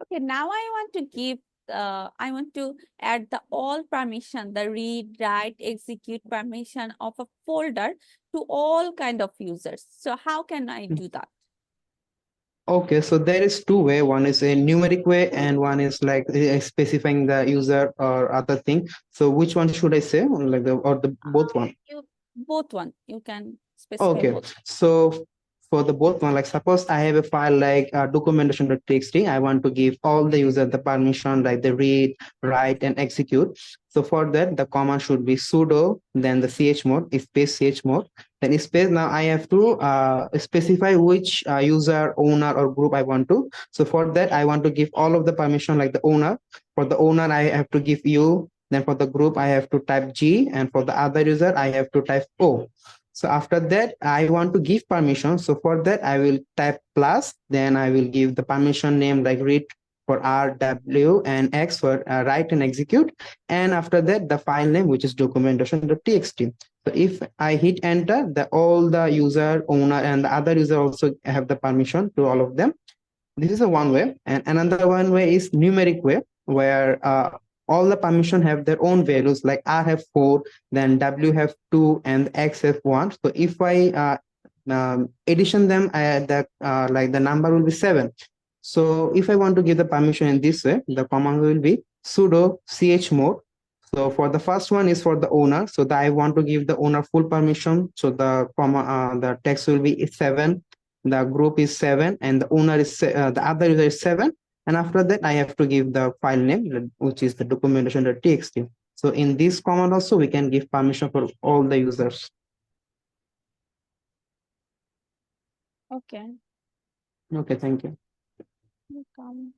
Okay, now I want to add the all permission, the read, write, execute permission of a folder to all kind of users. So how can I do that? Okay, so there is two way. One is a numeric way, and one is like specifying the user or other thing. So which one should I say? Like the or the both one? You both one. You can specify Okay, both. so for the both one, like suppose I have a file like documentation.txt, I want to give all the user the permission like the read, write, and execute. So for that, the command should be sudo, then the chmod, space chmod, then space. Now I have to specify which user, owner, or group I want to. So for that, I want to give all of the permission like the owner. For the owner, I have to give u. Then for the group, I have to type G, and for the other user, I have to type O. So after that, I want to give permission. So for that, I will type plus, then I will give the permission name like read for R, W, and X for write and execute. And after that, the file name, which is documentation.txt. So if I hit enter, all the user, owner, and the other user also have the permission to all of them. This is a one way, and another one way is numeric way, where all the permission have their own values. Like R have 4, then W have 2, and X have 1. So if I addition them, like the number will be 7. So if I want to give the permission in this way, the command will be sudo chmod. So for the first one is for the owner. So that I want to give the owner full permission. So the text will be 7, the group is 7, and the owner is the other user is 7. And after that, I have to give the file name, which is the documentation.txt. So in this command also, we can give permission for all the users. Okay. Okay, thank you. Welcome.